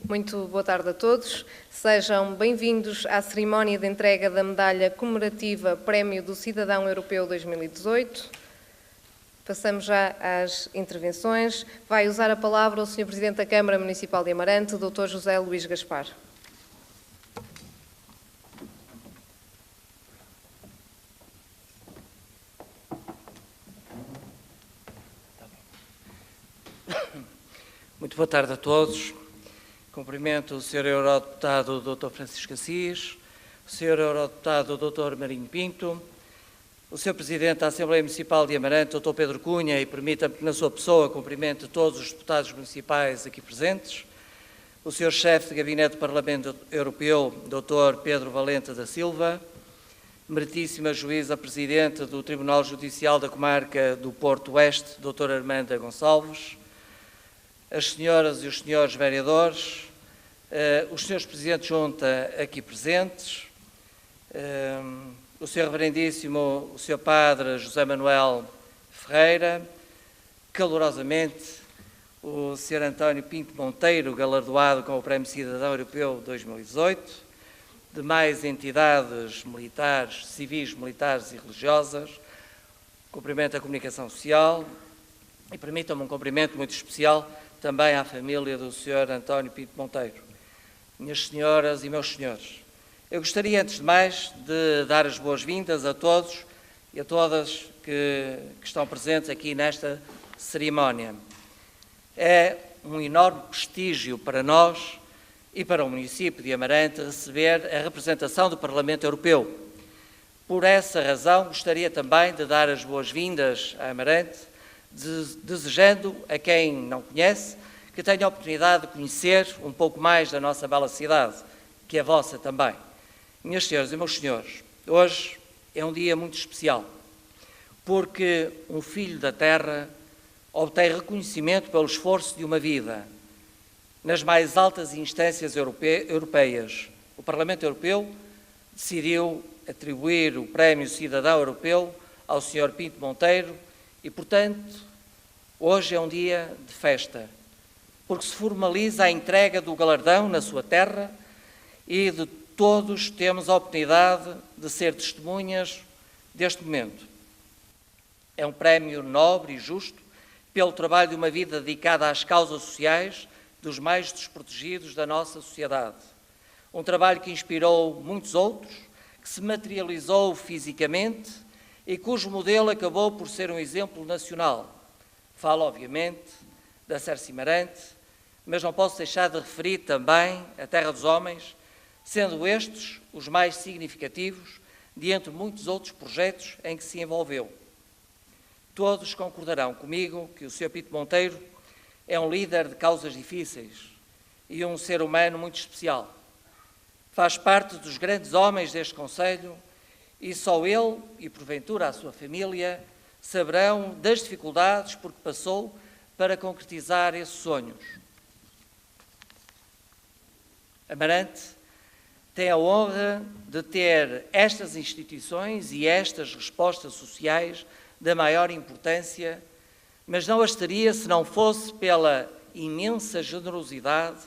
Muito boa tarde a todos. Sejam bem-vindos à cerimónia de entrega da medalha comemorativa Prémio do Cidadão Europeu 2018. Passamos já às intervenções. Vai usar a palavra o Sr. Presidente da Câmara Municipal de Amarante, Dr. José Luís Gaspar. Muito boa tarde a todos. Cumprimento o Sr. Eurodeputado Dr. Francisco Assis, o Sr. Eurodeputado Dr. Marinho Pinto, o Sr. Presidente da Assembleia Municipal de Amarante, Dr. Pedro Cunha, e permita-me que na sua pessoa cumprimente todos os deputados municipais aqui presentes, o Sr. Chefe de Gabinete do Parlamento Europeu, Dr. Pedro Valente da Silva, meritíssima Juíza Presidente do Tribunal Judicial da Comarca do Porto Oeste, Dr. Armanda Gonçalves, as senhoras e os senhores vereadores, os senhores Presidentes de Junta aqui presentes, o Sr. Reverendíssimo, o Sr. Padre José Manuel Ferreira, calorosamente o Sr. António Pinto Monteiro, galardoado com o Prémio Cidadão Europeu 2018, demais entidades militares, civis, militares e religiosas, cumprimento a comunicação social e permitam-me um cumprimento muito especial também à família do Sr. António Pinto Monteiro. Minhas senhoras e meus senhores, eu gostaria, antes de mais, de dar as boas-vindas a todos e a todas que estão presentes aqui nesta cerimónia. É um enorme prestígio para nós e para o município de Amarante receber a representação do Parlamento Europeu. Por essa razão, gostaria também de dar as boas-vindas a Amarante, desejando a quem não conhece que tenha a oportunidade de conhecer um pouco mais da nossa bela cidade, que é vossa também. Minhas senhoras e meus senhores, hoje é um dia muito especial, porque um filho da terra obtém reconhecimento pelo esforço de uma vida nas mais altas instâncias europeias. O Parlamento Europeu decidiu atribuir o Prémio Cidadão Europeu ao Sr. Pinto Monteiro e, portanto, hoje é um dia de festa, porque se formaliza a entrega do galardão na sua terra e de todos temos a oportunidade de ser testemunhas deste momento. É um prémio nobre e justo pelo trabalho de uma vida dedicada às causas sociais dos mais desprotegidos da nossa sociedade. Um trabalho que inspirou muitos outros, que se materializou fisicamente e cujo modelo acabou por ser um exemplo nacional. Falo, obviamente, da Cerce Amarante, mas não posso deixar de referir também a Terra dos Homens, sendo estes os mais significativos de entre muitos outros projetos em que se envolveu. Todos concordarão comigo que o Sr. Pinto Monteiro é um líder de causas difíceis e um ser humano muito especial. Faz parte dos grandes homens deste concelho e só ele e, porventura, a sua família saberão das dificuldades por que passou para concretizar esses sonhos. Amarante tem a honra de ter estas instituições e estas respostas sociais da maior importância, mas não as teria se não fosse pela imensa generosidade,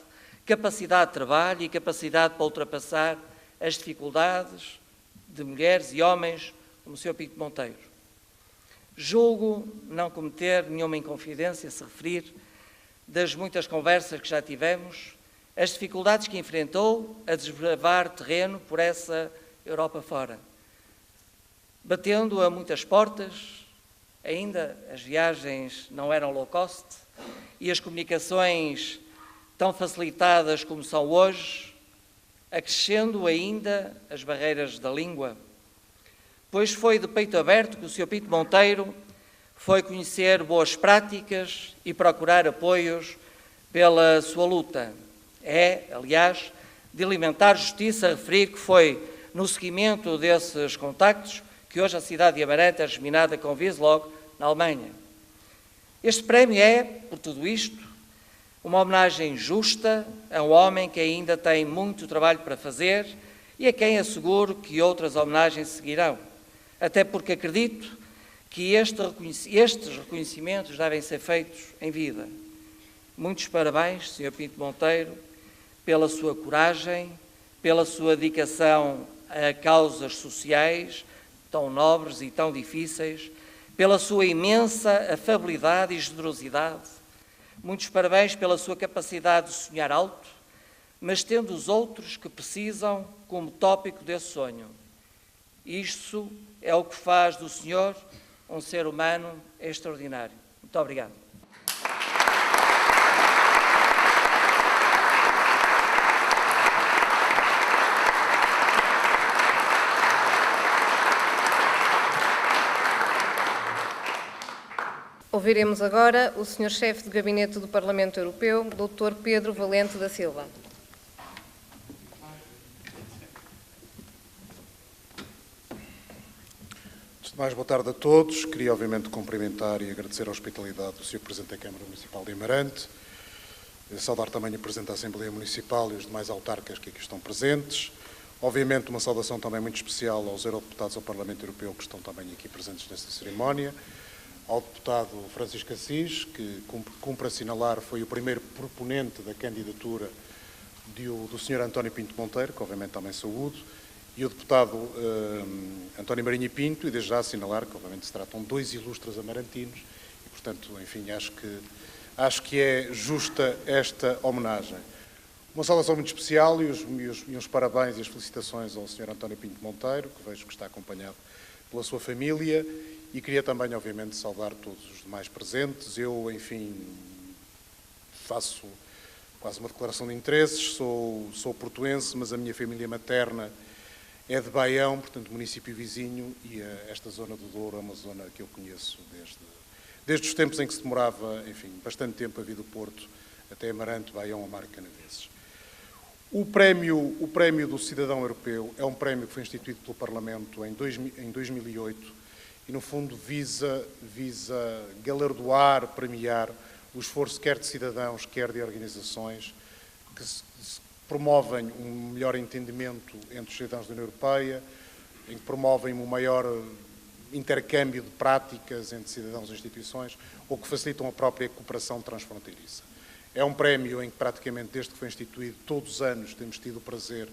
capacidade de trabalho e capacidade para ultrapassar as dificuldades de mulheres e homens como o Sr. Pinto Monteiro. Julgo não cometer nenhuma inconfidência se referir das muitas conversas que já tivemos, as dificuldades que enfrentou a desbravar terreno por essa Europa fora. Batendo a muitas portas, ainda as viagens não eram low cost e as comunicações tão facilitadas como são hoje, acrescendo ainda as barreiras da língua. Pois foi de peito aberto que o Sr. Pinto Monteiro foi conhecer boas práticas e procurar apoios pela sua luta. É, aliás, de alimentar justiça referir que foi no seguimento desses contactos que hoje a cidade de Amarante é regiminada com Wieslog, na Alemanha. Este prémio é, por tudo isto, uma homenagem justa a um homem que ainda tem muito trabalho para fazer e a quem asseguro que outras homenagens seguirão. Até porque acredito que estes reconhecimentos devem ser feitos em vida. Muitos parabéns, Sr. Pinto Monteiro, pela sua coragem, pela sua dedicação a causas sociais tão nobres e tão difíceis, pela sua imensa afabilidade e generosidade. Muitos parabéns pela sua capacidade de sonhar alto, mas tendo os outros que precisam como tópico desse sonho. Isso é o que faz do senhor um ser humano extraordinário. Muito obrigado. Ouviremos agora o Sr. Chefe de Gabinete do Parlamento Europeu, Dr. Pedro Valente da Silva. Antes de mais, boa tarde a todos. Queria, obviamente, cumprimentar e agradecer a hospitalidade do Sr. Presidente da Câmara Municipal de Amarante, saudar também o Presidente da Assembleia Municipal e os demais autarcas que aqui estão presentes. Obviamente, uma saudação também muito especial aos eurodeputados ao Parlamento Europeu que estão também aqui presentes nesta cerimónia. Ao deputado Francisco Assis, que cumpre assinalar, foi o primeiro proponente da candidatura do Sr. António Pinto Monteiro, que obviamente também saúdo, e o deputado António Marinho e Pinto, e desde já assinalar que obviamente se tratam de dois ilustres amarantinos, e portanto, enfim, acho que é justa esta homenagem. Uma saudação muito especial e uns parabéns e as felicitações ao Sr. António Pinto Monteiro, que vejo que está acompanhado pela sua família. E queria também, obviamente, saudar todos os demais presentes. Eu, enfim, faço quase uma declaração de interesses. Sou portuense, mas a minha família materna é de Baião, portanto, município vizinho, e esta zona do Douro é uma zona que eu conheço desde os tempos em que se demorava, enfim, bastante tempo a vir do Porto até Amarante, Baião, Amaro e Canaveses. O prémio do Cidadão Europeu é um prémio que foi instituído pelo Parlamento em 2008, e, no fundo, visa galardoar, premiar o esforço quer de cidadãos, quer de organizações que promovem um melhor entendimento entre os cidadãos da União Europeia, em que promovem um maior intercâmbio de práticas entre cidadãos e instituições, ou que facilitam a própria cooperação transfronteiriça. É um prémio em que, praticamente, desde que foi instituído, todos os anos temos tido o prazer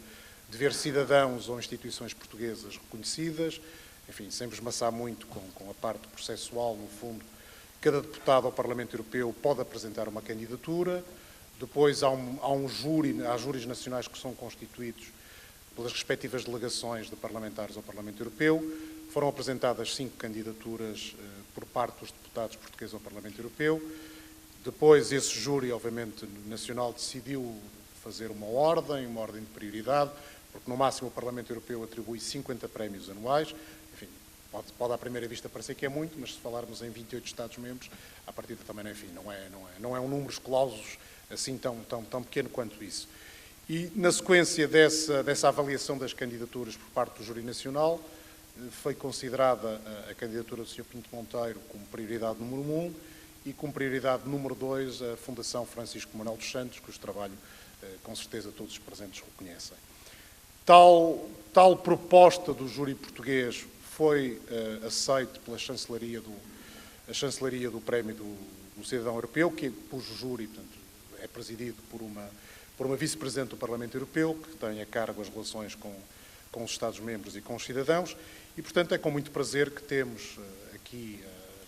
de ver cidadãos ou instituições portuguesas reconhecidas, enfim, sem vos maçar muito com a parte processual, no fundo, cada deputado ao Parlamento Europeu pode apresentar uma candidatura, depois há júris nacionais que são constituídos pelas respectivas delegações de parlamentares ao Parlamento Europeu. Foram apresentadas 5 candidaturas por parte dos deputados portugueses ao Parlamento Europeu. Depois esse júri, obviamente, nacional decidiu fazer uma ordem de prioridade, porque no máximo o Parlamento Europeu atribui 50 prémios anuais. Enfim, pode à primeira vista parecer que é muito, mas se falarmos em 28 Estados-membros, à partida também, enfim, não é um número escolosos assim tão pequeno quanto isso. E na sequência dessa avaliação das candidaturas por parte do júri nacional, foi considerada a candidatura do Sr. Pinto Monteiro como prioridade número 1 e como prioridade número 2 a Fundação Francisco Manuel dos Santos, cujo trabalho, com certeza, todos os presentes reconhecem. Tal proposta do júri português foi aceite pela chancelaria do Prémio do Cidadão Europeu, cujo júri, portanto, é presidido por uma vice-presidente do Parlamento Europeu, que tem a cargo as relações com os Estados-membros e com os cidadãos, e, portanto, é com muito prazer que temos aqui,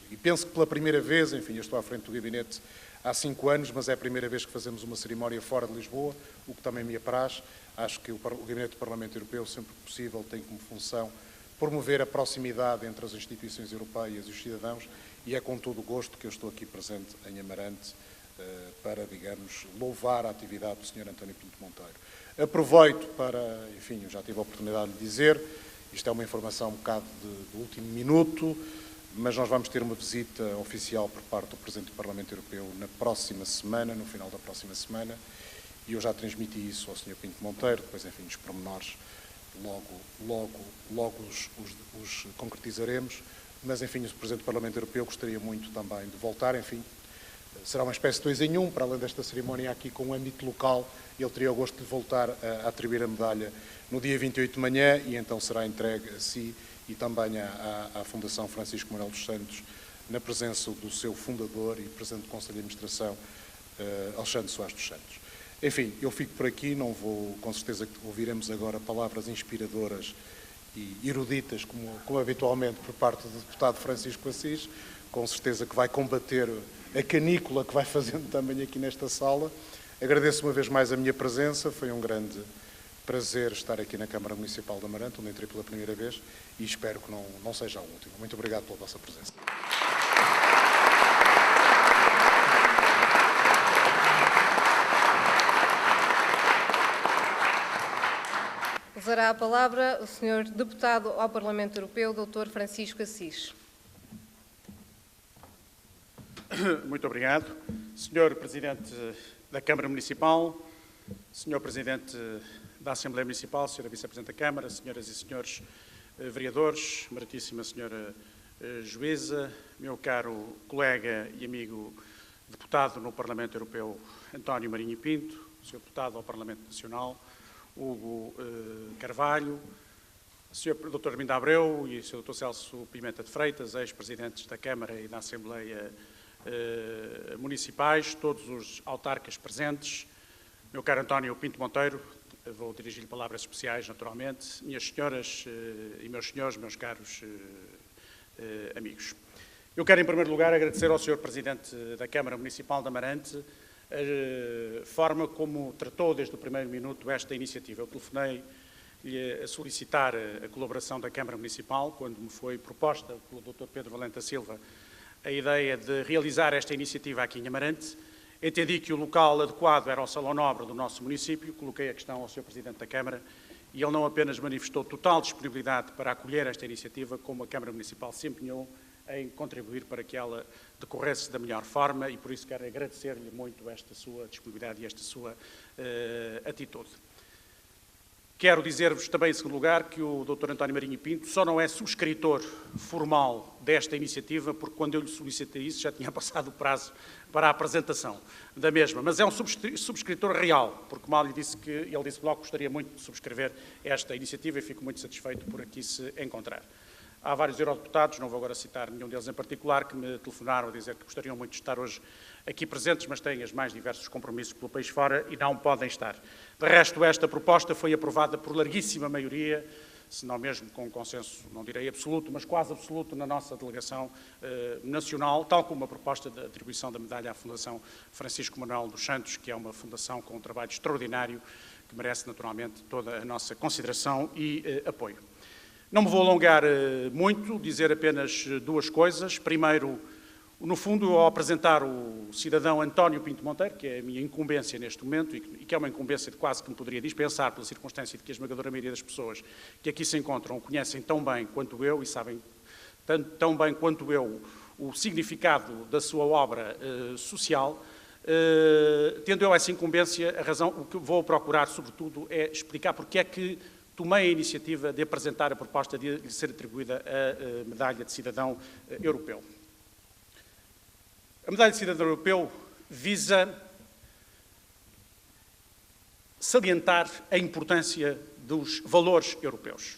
e penso que pela primeira vez, enfim, eu estou à frente do gabinete há 5 anos, mas é a primeira vez que fazemos uma cerimónia fora de Lisboa, o que também me apraz. Acho que o Gabinete do Parlamento Europeu, sempre que possível, tem como função promover a proximidade entre as instituições europeias e os cidadãos, e é com todo o gosto que eu estou aqui presente em Amarante para, digamos, louvar a atividade do Sr. António Pinto Monteiro. Aproveito para, enfim, eu já tive a oportunidade de dizer, isto é uma informação um bocado de último minuto, mas nós vamos ter uma visita oficial por parte do Presidente do Parlamento Europeu na próxima semana, no final da próxima semana, e eu já transmiti isso ao Sr. Pinto Monteiro, depois, enfim, os pormenores logo os concretizaremos, mas, enfim, o Presidente do Parlamento Europeu gostaria muito também de voltar, enfim, será uma espécie de 2 em 1, para além desta cerimónia aqui com o âmbito local, ele teria o gosto de voltar a atribuir a medalha no dia 28 de manhã, e então será entregue a si e também à Fundação Francisco Manuel dos Santos, na presença do seu fundador e Presidente do Conselho de Administração, Alexandre Soares dos Santos. Enfim, eu fico por aqui, não vou, com certeza que ouviremos agora palavras inspiradoras e eruditas, como habitualmente por parte do deputado Francisco Assis, com certeza que vai combater a canícula que vai fazendo também aqui nesta sala. Agradeço uma vez mais a minha presença, foi um grande prazer estar aqui na Câmara Municipal de Amarante, onde entrei pela primeira vez, e espero que não seja a última. Muito obrigado pela vossa presença. Usará a palavra o Sr. Deputado ao Parlamento Europeu, Dr. Francisco Assis. Muito obrigado. Sr. Presidente da Câmara Municipal, Sr. Presidente da Assembleia Municipal, Sra. Vice-Presidente da Câmara, Senhoras e Senhores Vereadores, Meritíssima Senhora Juíza, meu caro colega e amigo deputado no Parlamento Europeu, António Marinho Pinto, Sr. Deputado ao Parlamento Nacional, Hugo Carvalho, Sr. Dr. Armindo Abreu e Sr. Dr. Celso Pimenta de Freitas, ex-presidentes da Câmara e da Assembleia Municipais, todos os autarcas presentes, meu caro António Pinto Monteiro, vou dirigir-lhe palavras especiais, naturalmente, minhas senhoras e meus senhores, meus caros amigos. Eu quero, em primeiro lugar, agradecer ao Sr. Presidente da Câmara Municipal de Amarante a forma como tratou desde o primeiro minuto esta iniciativa. Eu telefonei-lhe a solicitar a colaboração da Câmara Municipal, quando me foi proposta pelo Dr. Pedro Valente Silva a ideia de realizar esta iniciativa aqui em Amarante. Entendi que o local adequado era o Salão Nobre do nosso município, coloquei a questão ao Sr. Presidente da Câmara e ele não apenas manifestou total disponibilidade para acolher esta iniciativa, como a Câmara Municipal se empenhou em contribuir para que ela decorresse da melhor forma e por isso quero agradecer-lhe muito esta sua disponibilidade e esta sua atitude. Quero dizer-vos também, em segundo lugar, que o Dr. António Marinho Pinto só não é subscritor formal desta iniciativa, porque quando eu lhe solicitei isso já tinha passado o prazo para a apresentação da mesma, mas é um subscritor real, porque mal lhe disse que ele disse logo que gostaria muito de subscrever esta iniciativa e fico muito satisfeito por aqui se encontrar. Há vários eurodeputados, não vou agora citar nenhum deles em particular, que me telefonaram a dizer que gostariam muito de estar hoje aqui presentes, mas têm os mais diversos compromissos pelo país fora e não podem estar. De resto, esta proposta foi aprovada por larguíssima maioria, se não mesmo com um consenso, não direi absoluto, mas quase absoluto na nossa delegação nacional, tal como a proposta de atribuição da medalha à Fundação Francisco Manuel dos Santos, que é uma fundação com um trabalho extraordinário, que merece naturalmente toda a nossa consideração e apoio. Não me vou alongar muito, dizer apenas duas coisas. Primeiro, no fundo, ao apresentar o cidadão António Pinto Monteiro, que é a minha incumbência neste momento e que é uma incumbência de quase que me poderia dispensar pela circunstância de que a esmagadora maioria das pessoas que aqui se encontram o conhecem tão bem quanto eu e sabem tão bem quanto eu o significado da sua obra social, tendo eu essa incumbência, a razão, o que vou procurar, sobretudo, é explicar porque é que tomei a iniciativa de apresentar a proposta de lhe ser atribuída a medalha de cidadão europeu. A medalha de cidadão europeu visa salientar a importância dos valores europeus.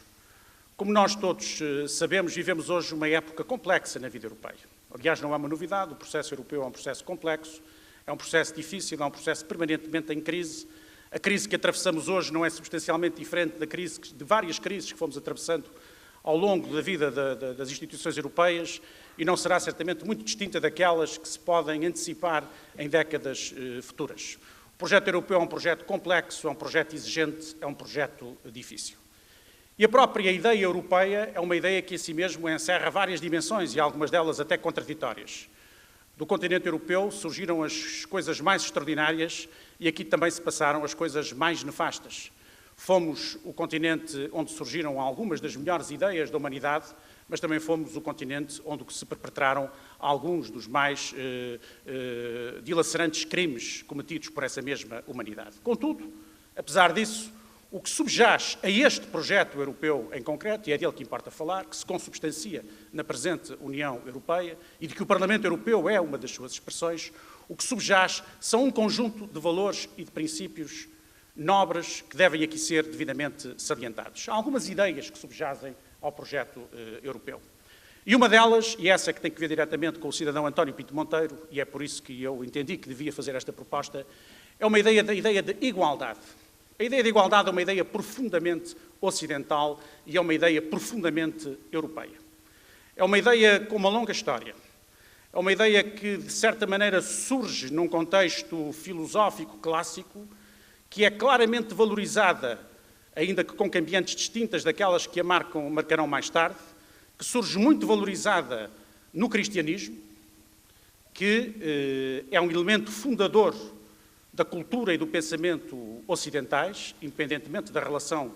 Como nós todos sabemos, vivemos hoje uma época complexa na vida europeia. Aliás, não é uma novidade, o processo europeu é um processo complexo, é um processo difícil, é um processo permanentemente em crise. A crise que atravessamos hoje não é substancialmente diferente de várias crises que fomos atravessando ao longo da vida das instituições europeias e não será certamente muito distinta daquelas que se podem antecipar em décadas futuras. O projeto europeu é um projeto complexo, é um projeto exigente, é um projeto difícil. E a própria ideia europeia é uma ideia que em si mesmo encerra várias dimensões e algumas delas até contraditórias. Do continente europeu surgiram as coisas mais extraordinárias e aqui também se passaram as coisas mais nefastas. Fomos o continente onde surgiram algumas das melhores ideias da humanidade, mas também fomos o continente onde se perpetraram alguns dos mais dilacerantes crimes cometidos por essa mesma humanidade. Contudo, apesar disso, o que subjaz a este projeto europeu em concreto, e é dele que importa falar, que se consubstancia na presente União Europeia e de que o Parlamento Europeu é uma das suas expressões, o que subjaz são um conjunto de valores e de princípios nobres que devem aqui ser devidamente salientados. Há algumas ideias que subjazem ao projeto europeu. E uma delas, e essa que tem que ver diretamente com o cidadão António Pinto Monteiro, e é por isso que eu entendi que devia fazer esta proposta, é uma ideia de igualdade. A ideia de igualdade é uma ideia profundamente ocidental e é uma ideia profundamente europeia. É uma ideia com uma longa história. É uma ideia que, de certa maneira, surge num contexto filosófico clássico, que é claramente valorizada, ainda que com cambiantes distintas daquelas que a marcarão mais tarde, que surge muito valorizada no cristianismo, que é um elemento fundador da cultura e do pensamento ocidentais, independentemente da relação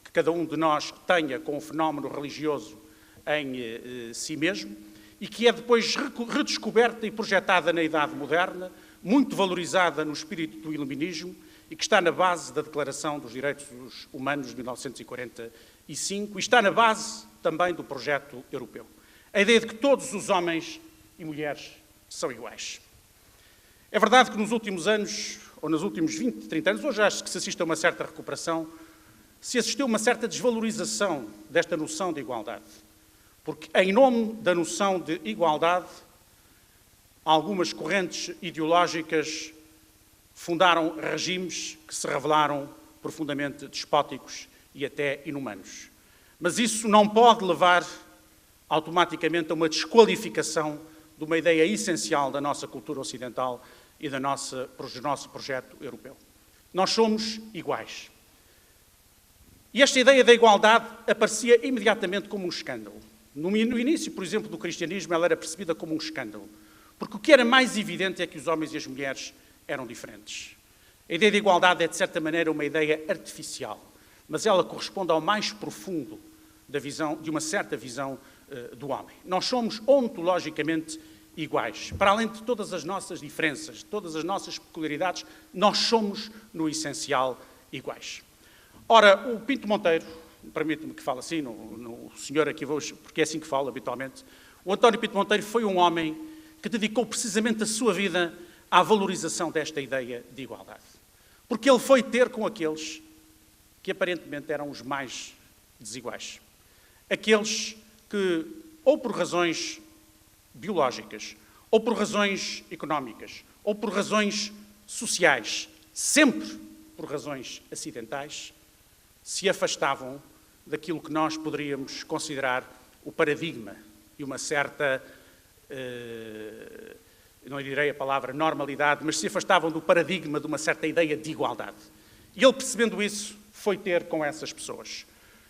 que cada um de nós tenha com o fenómeno religioso em si mesmo, e que é depois redescoberta e projetada na Idade Moderna, muito valorizada no espírito do iluminismo e que está na base da Declaração dos Direitos Humanos de 1945 e está na base também do projeto europeu. A ideia de que todos os homens e mulheres são iguais. É verdade que nos últimos anos, ou nos últimos 20, 30 anos, hoje acho que se assiste a uma certa recuperação, se assistiu a uma certa desvalorização desta noção de igualdade. Porque, em nome da noção de igualdade, algumas correntes ideológicas fundaram regimes que se revelaram profundamente despóticos e até inumanos. Mas isso não pode levar automaticamente a uma desqualificação de uma ideia essencial da nossa cultura ocidental e do nosso projeto europeu. Nós somos iguais. E esta ideia da igualdade aparecia imediatamente como um escândalo. No início, por exemplo, do cristianismo, ela era percebida como um escândalo. Porque o que era mais evidente é que os homens e as mulheres eram diferentes. A ideia de igualdade é, de certa maneira, uma ideia artificial, mas ela corresponde ao mais profundo de uma certa visão do homem. Nós somos ontologicamente iguais. Para além de todas as nossas diferenças, de todas as nossas peculiaridades, nós somos, no essencial, iguais. Ora, o Pinto Monteiro, permite-me que fale assim, no senhor aqui, porque é assim que falo habitualmente, o António Pinto Monteiro foi um homem que dedicou precisamente a sua vida à valorização desta ideia de igualdade. Porque ele foi ter com aqueles que aparentemente eram os mais desiguais. Aqueles que, ou por razões biológicas, ou por razões económicas, ou por razões sociais, sempre por razões acidentais, se afastavam daquilo que nós poderíamos considerar o paradigma e uma certa, não direi a palavra normalidade, mas se afastavam do paradigma de uma certa ideia de igualdade. E ele, percebendo isso, foi ter com essas pessoas.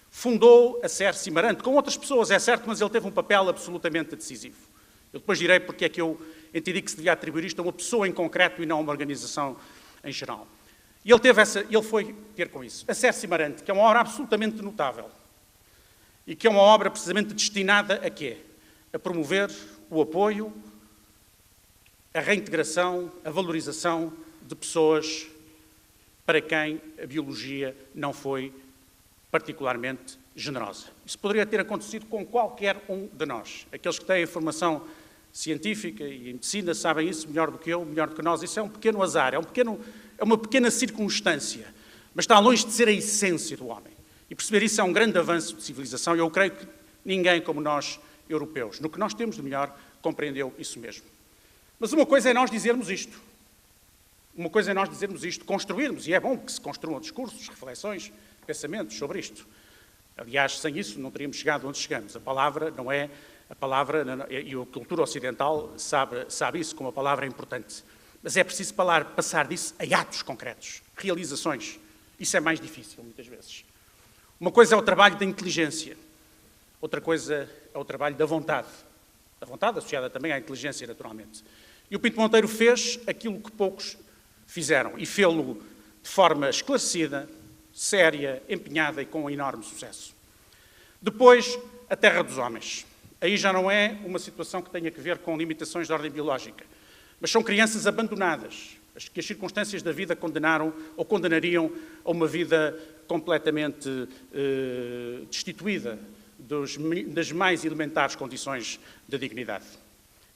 Fundou a Cerce Marante, com outras pessoas, é certo, mas ele teve um papel absolutamente decisivo. Eu depois direi porque é que eu entendi que se devia atribuir isto a uma pessoa em concreto e não a uma organização em geral. E ele foi ter com isso. A Cerce Marante, que é uma obra absolutamente notável e que é uma obra precisamente destinada a quê? A promover o apoio, a reintegração, a valorização de pessoas para quem a biologia não foi particularmente generosa. Isso poderia ter acontecido com qualquer um de nós. Aqueles que têm a formação científica e em medicina sabem isso melhor do que eu, melhor do que nós. Isso é um pequeno azar, é uma pequena circunstância, mas está longe de ser a essência do homem. E perceber isso é um grande avanço de civilização e eu creio que ninguém como nós, europeus, no que nós temos de melhor, compreendeu isso mesmo. Mas uma coisa é nós dizermos isto. Uma coisa é nós dizermos isto, construirmos, e é bom que se construam discursos, reflexões, pensamentos sobre isto. Aliás, sem isso não teríamos chegado onde chegamos. A palavra não é a palavra, e a cultura ocidental sabe isso como uma palavra importante. Mas é preciso passar disso a atos concretos, realizações. Isso é mais difícil, muitas vezes. Uma coisa é o trabalho da inteligência, outra coisa é o trabalho da vontade. A vontade associada também à inteligência, naturalmente. E o Pinto Monteiro fez aquilo que poucos fizeram, e fê-lo de forma esclarecida, séria, empenhada e com um enorme sucesso. Depois, a terra dos homens. Aí já não é uma situação que tenha que ver com limitações de ordem biológica, mas são crianças abandonadas, que as circunstâncias da vida condenaram ou condenariam a uma vida completamente destituída das mais elementares condições de dignidade.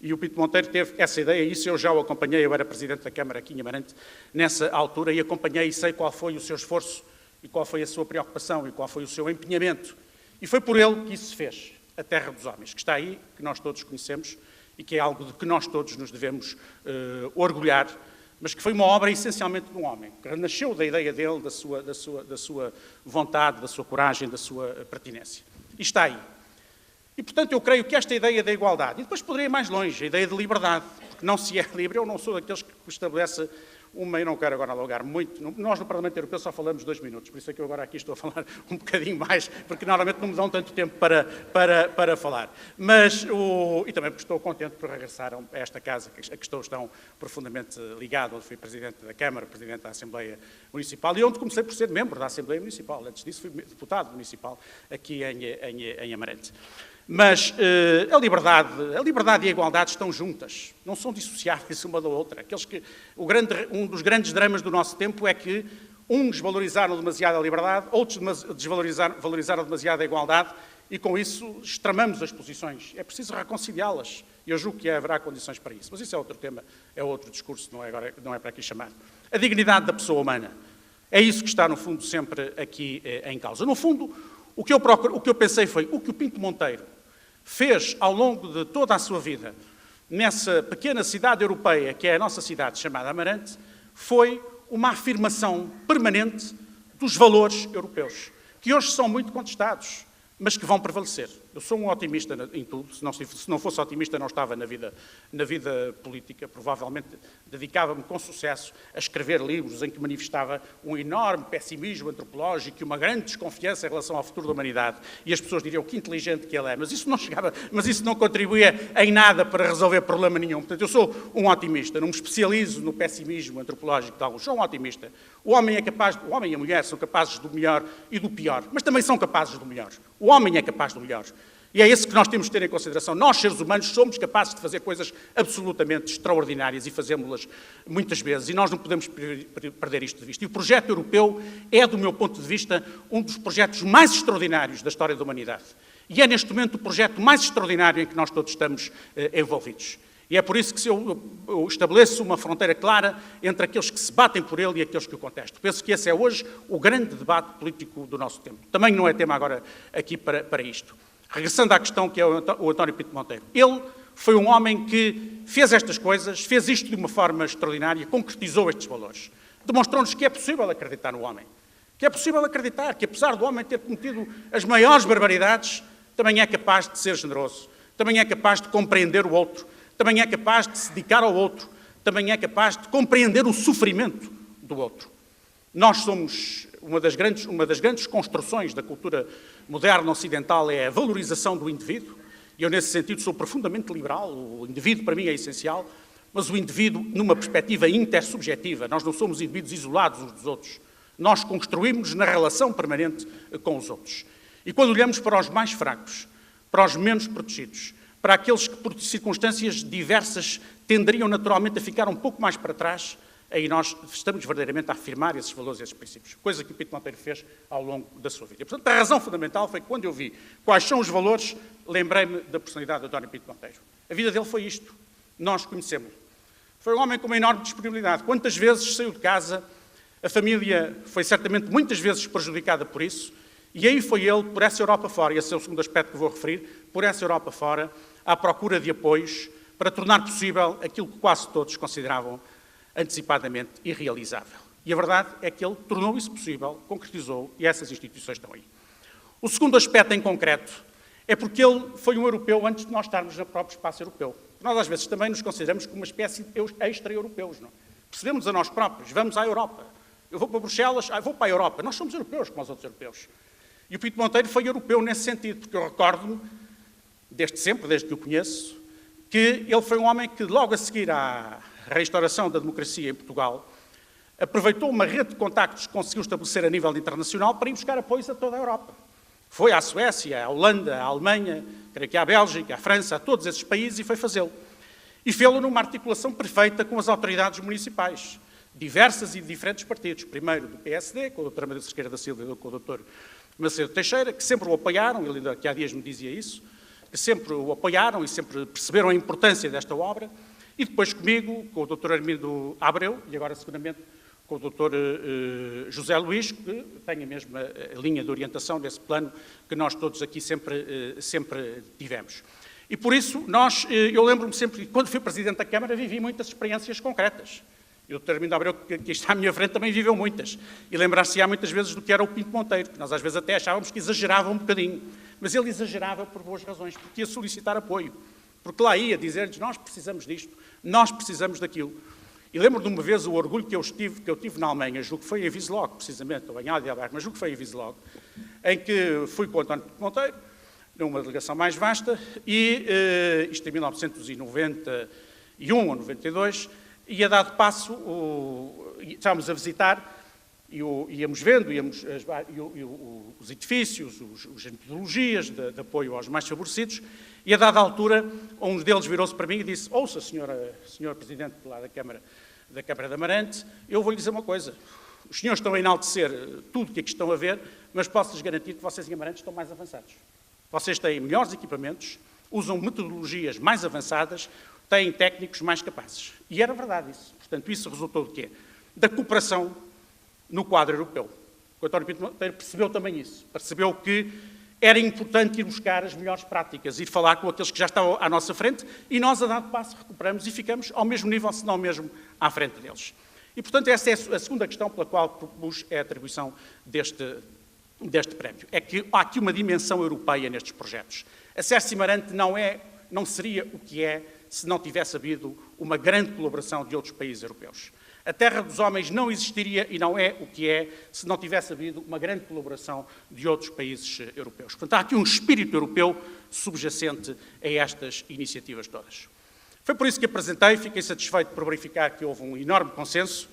E o Pinto Monteiro teve essa ideia, isso eu já o acompanhei, eu era Presidente da Câmara aqui em Amarante, nessa altura, e acompanhei e sei qual foi o seu esforço, e qual foi a sua preocupação, e qual foi o seu empenhamento. E foi por ele que isso se fez, a terra dos homens, que está aí, que nós todos conhecemos, e que é algo de que nós todos nos devemos orgulhar, mas que foi uma obra essencialmente de um homem, que nasceu da ideia dele, da sua vontade, da sua coragem, da sua pertinência. E está aí. E, portanto, eu creio que esta ideia da igualdade, e depois poderia ir mais longe, a ideia de liberdade, porque não se é livre, eu não sou daqueles que estabelece uma, e não quero agora alongar muito, nós no Parlamento Europeu só falamos 2 minutos, por isso é que eu agora aqui estou a falar um bocadinho mais, porque normalmente não me dão tanto tempo para falar. Mas, e também porque estou contente por regressar a esta casa, a que estou tão profundamente ligado, onde fui Presidente da Câmara, Presidente da Assembleia Municipal, e onde comecei por ser membro da Assembleia Municipal. Antes disso fui deputado municipal aqui em Amarante. Mas a liberdade e a igualdade estão juntas, não são dissociáveis uma da outra. Um dos grandes dramas do nosso tempo é que uns valorizaram demasiado a liberdade, outros valorizaram demasiado a igualdade e com isso extremamos as posições. É preciso reconciliá-las e eu julgo que haverá condições para isso. Mas isso é outro tema, é outro discurso, não é para aqui chamar. A dignidade da pessoa humana, é isso que está no fundo sempre aqui em causa. No fundo, o que eu pensei foi o que o Pinto Monteiro fez ao longo de toda a sua vida nessa pequena cidade europeia, que é a nossa cidade chamada Amarante, foi uma afirmação permanente dos valores europeus, que hoje são muito contestados, mas que vão prevalecer. Eu sou um otimista em tudo, se não fosse otimista não estava na vida política, provavelmente dedicava-me com sucesso a escrever livros em que manifestava um enorme pessimismo antropológico e uma grande desconfiança em relação ao futuro da humanidade. E as pessoas diriam que inteligente que ele é, mas isso não contribuía em nada para resolver problema nenhum. Portanto, eu sou um otimista, não me especializo no pessimismo antropológico de alguns, sou um otimista. O homem e a mulher são capazes do melhor e do pior, mas também são capazes do melhor. O homem é capaz do melhor. E é isso que nós temos de ter em consideração. Nós, seres humanos, somos capazes de fazer coisas absolutamente extraordinárias e fazemos-las muitas vezes. E nós não podemos perder isto de vista. E o projeto europeu é, do meu ponto de vista, um dos projetos mais extraordinários da história da humanidade. E é, neste momento, o projeto mais extraordinário em que nós todos estamos envolvidos. E é por isso que eu estabeleço uma fronteira clara entre aqueles que se batem por ele e aqueles que o contestam. Penso que esse é hoje o grande debate político do nosso tempo. Também não é tema agora aqui para isto. Regressando à questão que é o António Pinto Monteiro. Ele foi um homem que fez estas coisas, fez isto de uma forma extraordinária, concretizou estes valores. Demonstrou-nos que é possível acreditar no homem. Que é possível acreditar que, apesar do homem ter cometido as maiores barbaridades, também é capaz de ser generoso, também é capaz de compreender o outro, também é capaz de se dedicar ao outro, também é capaz de compreender o sofrimento do outro. Nós somos uma das grandes construções da cultura moderna ocidental é a valorização do indivíduo, e eu nesse sentido sou profundamente liberal, o indivíduo para mim é essencial, mas o indivíduo numa perspectiva intersubjetiva, nós não somos indivíduos isolados uns dos outros, nós construímos na relação permanente com os outros. E quando olhamos para os mais fracos, para os menos protegidos, para aqueles que por circunstâncias diversas tenderiam naturalmente a ficar um pouco mais para trás, aí nós estamos verdadeiramente a afirmar esses valores e esses princípios, coisa que o Pinto Monteiro fez ao longo da sua vida. E, portanto, a razão fundamental foi que, quando eu vi quais são os valores, lembrei-me da personalidade de António Pinto Monteiro. A vida dele foi isto, nós conhecemos-lo. Foi um homem com uma enorme disponibilidade. Quantas vezes saiu de casa, a família foi certamente muitas vezes prejudicada por isso, e aí foi ele, por essa Europa fora, e esse é o segundo aspecto que vou referir, por essa Europa fora, à procura de apoios para tornar possível aquilo que quase todos consideravam antecipadamente irrealizável. E a verdade é que ele tornou isso possível, concretizou, e essas instituições estão aí. O segundo aspecto em concreto é porque ele foi um europeu antes de nós estarmos no próprio espaço europeu. Nós às vezes também nos consideramos como uma espécie de extra-europeus, não? Percebemos a nós próprios, vamos à Europa. Eu vou para Bruxelas, vou para a Europa. Nós somos europeus como os outros europeus. E o Pinto Monteiro foi europeu nesse sentido, porque eu recordo-me, desde que o conheço, que ele foi um homem que logo a seguir à restauração da democracia em Portugal, aproveitou uma rede de contactos que conseguiu estabelecer a nível internacional para ir buscar apoios a toda a Europa. Foi à Suécia, à Holanda, à Alemanha, creio que à Bélgica, à França, a todos esses países e foi fazê-lo. E fê-lo numa articulação perfeita com as autoridades municipais, diversas e de diferentes partidos. Primeiro do PSD, com a doutora Maria Cerqueira da Silva e com o doutor Macedo Teixeira, que sempre o apoiaram, ele ainda que há dias me dizia isso, que sempre o apoiaram e sempre perceberam a importância desta obra. E depois comigo, com o Dr. Armindo Abreu, e agora seguramente com o Dr. José Luís, que tem a mesma linha de orientação desse plano que nós todos aqui sempre tivemos. E por isso, eu lembro-me sempre, quando fui Presidente da Câmara, vivi muitas experiências concretas. E o Dr. Armindo Abreu, que aqui está à minha frente, também viveu muitas. E lembrar-se-á muitas vezes do que era o Pinto Monteiro, que nós às vezes até achávamos que exagerava um bocadinho. Mas ele exagerava por boas razões, porque ia solicitar apoio. Porque lá ia dizer-lhes, nós precisamos disto, nós precisamos daquilo. E lembro de uma vez o orgulho que eu tive na Alemanha, julgo que foi em Wiesloch, precisamente, ou em Heidelberg, mas julgo que foi em Wiesloch, em que fui com o António Pinto Monteiro, numa delegação mais vasta, e isto em 1991 ou 92, e a dado passo, estávamos a visitar, íamos vendo, os edifícios, as metodologias de apoio aos mais favorecidos, e a dada altura, um deles virou-se para mim e disse, ouça, senhor Presidente lá da Câmara de Amarante, eu vou-lhe dizer uma coisa, os senhores estão a enaltecer tudo o que aqui estão a ver, mas posso-lhes garantir que vocês em Amarante estão mais avançados. Vocês têm melhores equipamentos, usam metodologias mais avançadas, têm técnicos mais capazes. E era verdade isso. Portanto, isso resultou de quê? Da cooperação no quadro europeu. O António Pinto Monteiro percebeu também isso. Percebeu que era importante ir buscar as melhores práticas, ir falar com aqueles que já estavam à nossa frente e nós, a dado passo, recuperamos e ficamos ao mesmo nível, se não mesmo à frente deles. E, portanto, essa é a segunda questão pela qual propus a atribuição deste prémio. É que há aqui uma dimensão europeia nestes projetos. A SERS Amarante não seria o que é se não tivesse havido uma grande colaboração de outros países europeus. A Terra dos Homens não existiria e não é o que é se não tivesse havido uma grande colaboração de outros países europeus. Portanto, há aqui um espírito europeu subjacente a estas iniciativas todas. Foi por isso que apresentei, fiquei satisfeito por verificar que houve um enorme consenso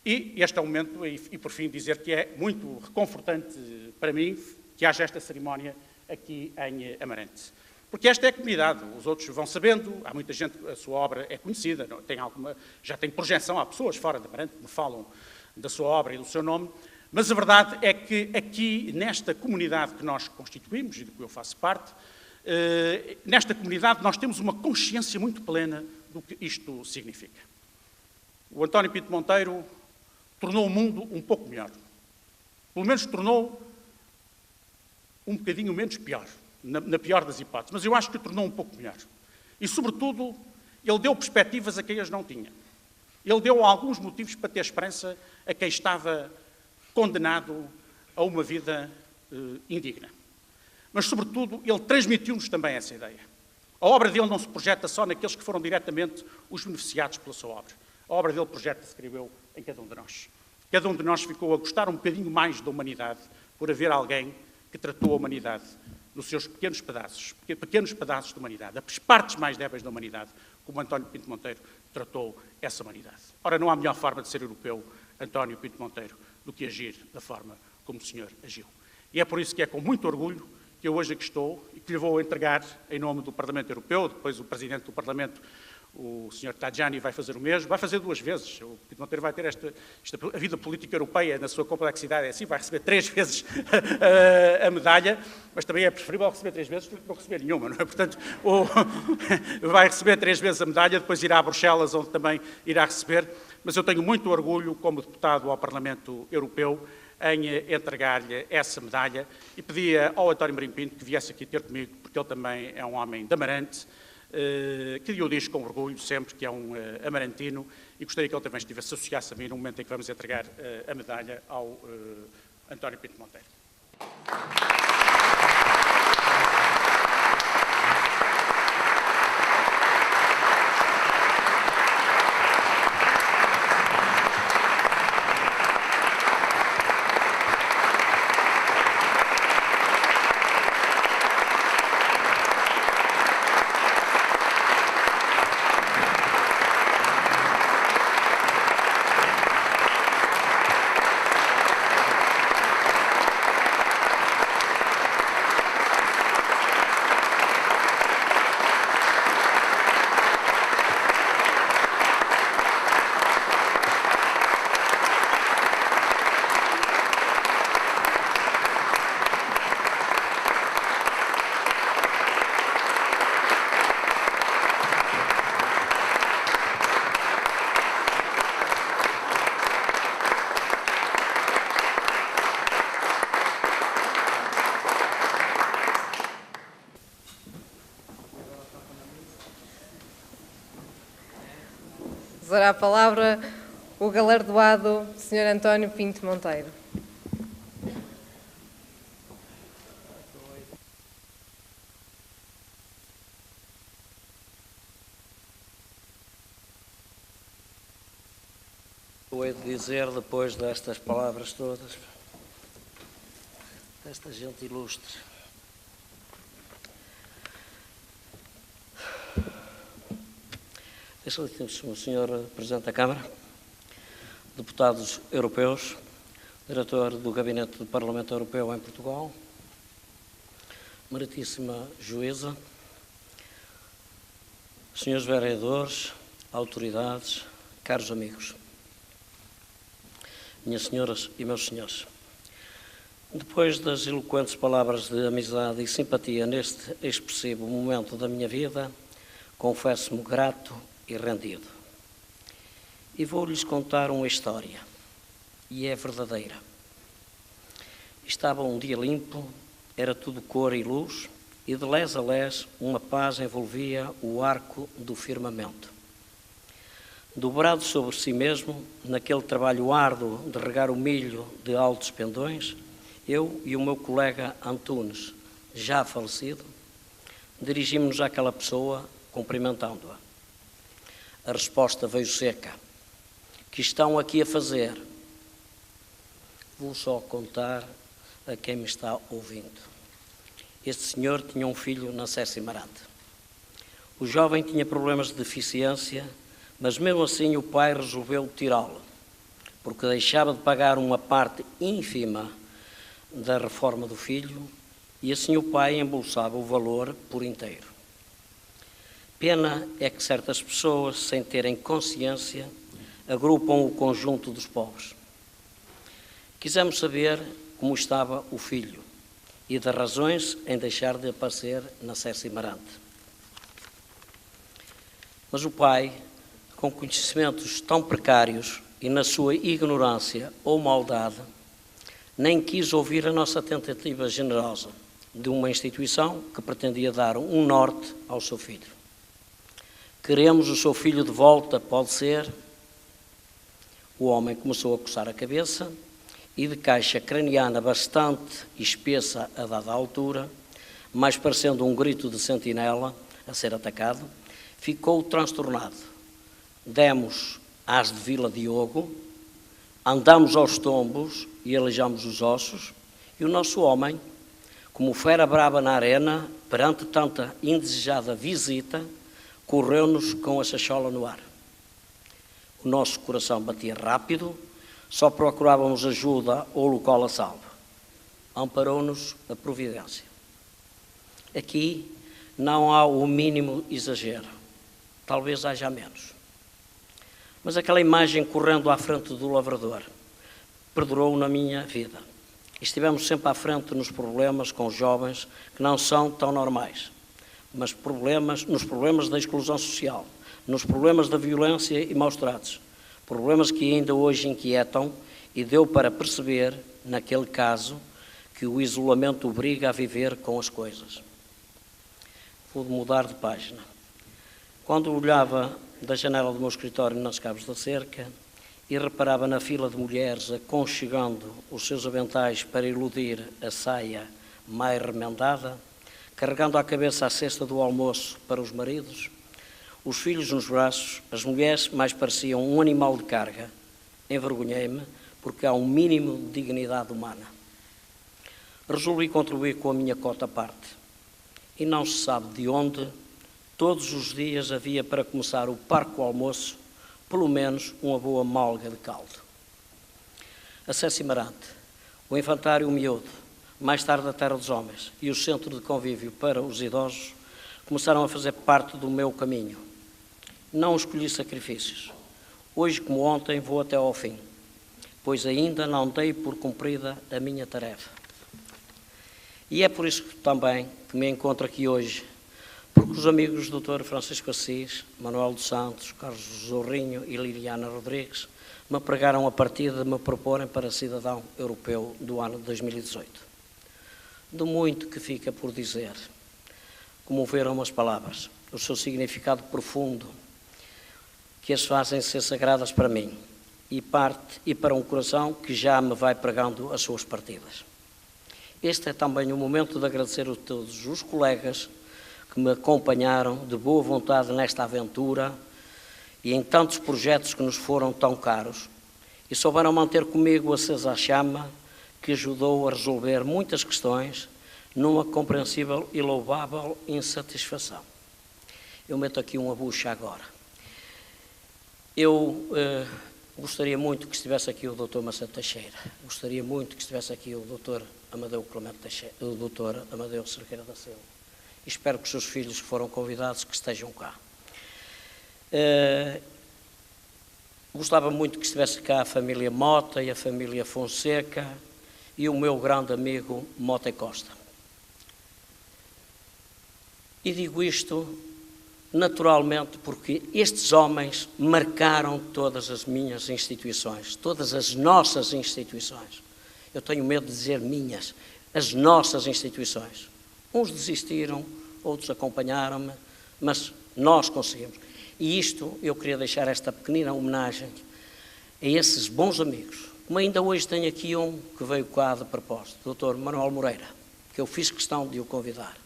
e este é o momento, e por fim dizer que é muito reconfortante para mim que haja esta cerimónia aqui em Amarante. Porque esta é a comunidade, os outros vão sabendo, há muita gente, a sua obra é conhecida, já tem projeção, há pessoas fora de Amarante que me falam da sua obra e do seu nome, mas a verdade é que aqui, nesta comunidade que nós constituímos e de que eu faço parte, nesta comunidade nós temos uma consciência muito plena do que isto significa. O António Pinto Monteiro tornou o mundo um pouco melhor. Pelo menos tornou um bocadinho menos pior. Na pior das hipóteses, mas eu acho que o tornou um pouco melhor. E, sobretudo, ele deu perspectivas a quem as não tinha. Ele deu alguns motivos para ter esperança a quem estava condenado a uma vida indigna. Mas, sobretudo, ele transmitiu-nos também essa ideia. A obra dele não se projeta só naqueles que foram diretamente os beneficiados pela sua obra. A obra dele projeta-se, creio eu, em cada um de nós. Cada um de nós ficou a gostar um bocadinho mais da humanidade por haver alguém que tratou a humanidade nos seus pequenos pedaços de humanidade, as partes mais débeis da humanidade, como António Pinto Monteiro tratou essa humanidade. Ora, não há melhor forma de ser europeu, António Pinto Monteiro, do que agir da forma como o senhor agiu. E é por isso que é com muito orgulho que eu hoje aqui estou e que lhe vou entregar, em nome do Parlamento Europeu, depois o Presidente do Parlamento, o Sr. Tajani, vai fazer o mesmo, vai fazer 2 vezes. O Pinto Monteiro vai ter a vida política europeia na sua complexidade, é assim, vai receber 3 vezes a medalha, mas também é preferível receber 3 vezes do que não receber nenhuma, não é? Portanto, vai receber 3 vezes a medalha, depois irá a Bruxelas, onde também irá receber, mas eu tenho muito orgulho, como deputado ao Parlamento Europeu, em entregar-lhe essa medalha e pedia ao António Marinho Pinto que viesse aqui ter comigo, porque ele também é um homem de Amarante, que eu diz com orgulho sempre que é um amarantino e gostaria que ele também estivesse associado a mim no momento em que vamos entregar a medalha ao António Pinto Monteiro. Dará a palavra o galardoado Sr. António Pinto Monteiro. Eu hei de dizer, depois destas palavras todas, desta gente ilustre, excelentíssimo Sr. Presidente da Câmara, deputados europeus, diretor do Gabinete do Parlamento Europeu em Portugal, meritíssima juíza, senhores vereadores, autoridades, caros amigos, minhas senhoras e meus senhores. Depois das eloquentes palavras de amizade e simpatia neste expressivo momento da minha vida, confesso-me grato e rendido. E vou-lhes contar uma história, e é verdadeira. Estava um dia limpo, era tudo cor e luz, e de lés a lés uma paz envolvia o arco do firmamento. Dobrado sobre si mesmo, naquele trabalho árduo de regar o milho de altos pendões, eu e o meu colega Antunes, já falecido, dirigimos-nos àquela pessoa, cumprimentando-a. A resposta veio seca. Que estão aqui a fazer? Vou só contar a quem me está ouvindo. Este senhor tinha um filho na César Marante. O jovem tinha problemas de deficiência, mas mesmo assim o pai resolveu tirá-lo, porque deixava de pagar uma parte ínfima da reforma do filho e assim o pai embolsava o valor por inteiro. Pena é que certas pessoas, sem terem consciência, agrupam o conjunto dos pobres. Quisemos saber como estava o filho e das razões em deixar de aparecer na César Marante. Mas o pai, com conhecimentos tão precários e na sua ignorância ou maldade, nem quis ouvir a nossa tentativa generosa de uma instituição que pretendia dar um norte ao seu filho. Queremos o seu filho de volta, pode ser? O homem começou a coçar a cabeça e, de caixa craniana bastante espessa a dada altura, mais parecendo um grito de sentinela a ser atacado, ficou transtornado. Demos às de Vila Diogo, andamos aos tombos e aleijamos os ossos, e o nosso homem, como fera brava na arena, perante tanta indesejada visita, correu-nos com a sachola no ar. O nosso coração batia rápido, só procurávamos ajuda ou local a salvo. Amparou-nos a providência. Aqui não há o mínimo exagero, talvez haja menos. Mas aquela imagem correndo à frente do lavrador perdurou na minha vida. Estivemos sempre à frente nos problemas com jovens que não são tão normais, mas nos problemas da exclusão social, nos problemas da violência e maus-tratos, problemas que ainda hoje inquietam, e deu para perceber, naquele caso, que o isolamento obriga a viver com as coisas. Vou mudar de página. Quando olhava da janela do meu escritório nas Cabos da Cerca e reparava na fila de mulheres aconchegando os seus aventais para iludir a saia mais remendada, carregando à cabeça a cesta do almoço para os maridos, os filhos nos braços, as mulheres mais pareciam um animal de carga. Envergonhei-me, porque há um mínimo de dignidade humana. Resolvi contribuir com a minha cota à parte. E não se sabe de onde, todos os dias havia para começar o parco almoço, pelo menos uma boa malga de caldo. A César Marante, o Infantário Miúdo, mais tarde a Terra dos Homens e o Centro de Convívio para os Idosos começaram a fazer parte do meu caminho. Não escolhi sacrifícios. Hoje, como ontem, vou até ao fim, pois ainda não dei por cumprida a minha tarefa. E é por isso também que me encontro aqui hoje, porque os amigos do Dr. Francisco Assis, Manuel dos Santos, Carlos Zorrinho e Liliana Rodrigues me pregaram a partida de me proporem para cidadão europeu do ano de 2018. De muito que fica por dizer, comoveram as palavras, o seu significado profundo, que as fazem ser sagradas para mim. e para um coração que já me vai pregando as suas partidas. Este é também o momento de agradecer a todos os colegas que me acompanharam de boa vontade nesta aventura e em tantos projetos que nos foram tão caros e souberam manter comigo acesa a chama que ajudou a resolver muitas questões numa compreensível e louvável insatisfação. Eu meto aqui uma bucha agora. Eu gostaria muito que estivesse aqui o Dr. Macedo Teixeira, gostaria muito que estivesse aqui o Dr. Amadeu Clemente Teixeira, o Dr. Amadeu Cerqueira da Silva. Espero que os seus filhos que foram convidados que estejam cá. Gostava muito que estivesse cá a família Mota e a família Fonseca e o meu grande amigo Mota Costa. E digo isto naturalmente porque estes homens marcaram todas as minhas instituições, todas as nossas instituições. Eu tenho medo de dizer minhas, as nossas instituições. Uns desistiram, outros acompanharam-me, mas nós conseguimos. E isto, eu queria deixar esta pequenina homenagem a esses bons amigos. Como ainda hoje tenho aqui um que veio cá de propósito, o Dr. Manuel Moreira, que eu fiz questão de o convidar.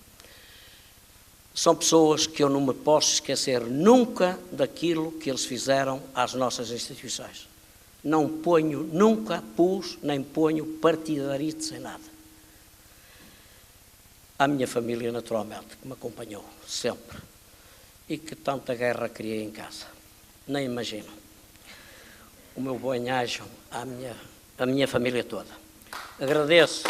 São pessoas que eu não me posso esquecer nunca daquilo que eles fizeram às nossas instituições. Não ponho, nunca pus, nem ponho partidaritos em nada. À minha família, naturalmente, que me acompanhou sempre e que tanta guerra criei em casa. Nem imagino. O meu bem-aja à minha família toda. Agradeço.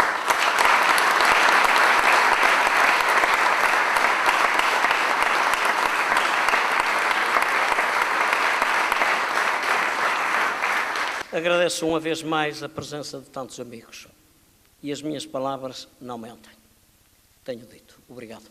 Agradeço uma vez mais a presença de tantos amigos. E as minhas palavras não mentem. Tenho dito. Obrigado.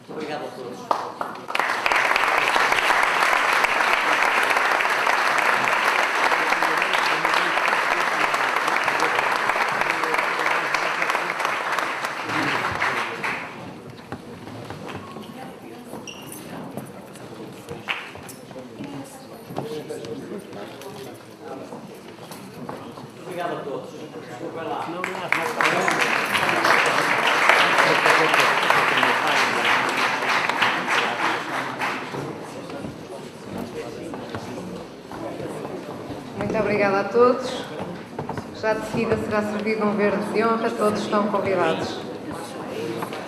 Obrigado a todos. Obrigado a todos. Desculpem lá. Muito obrigada a todos. Já de seguida será servido um verde de honra. Todos estão convidados.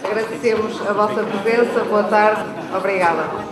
Agradecemos a vossa presença. Boa tarde. Obrigada.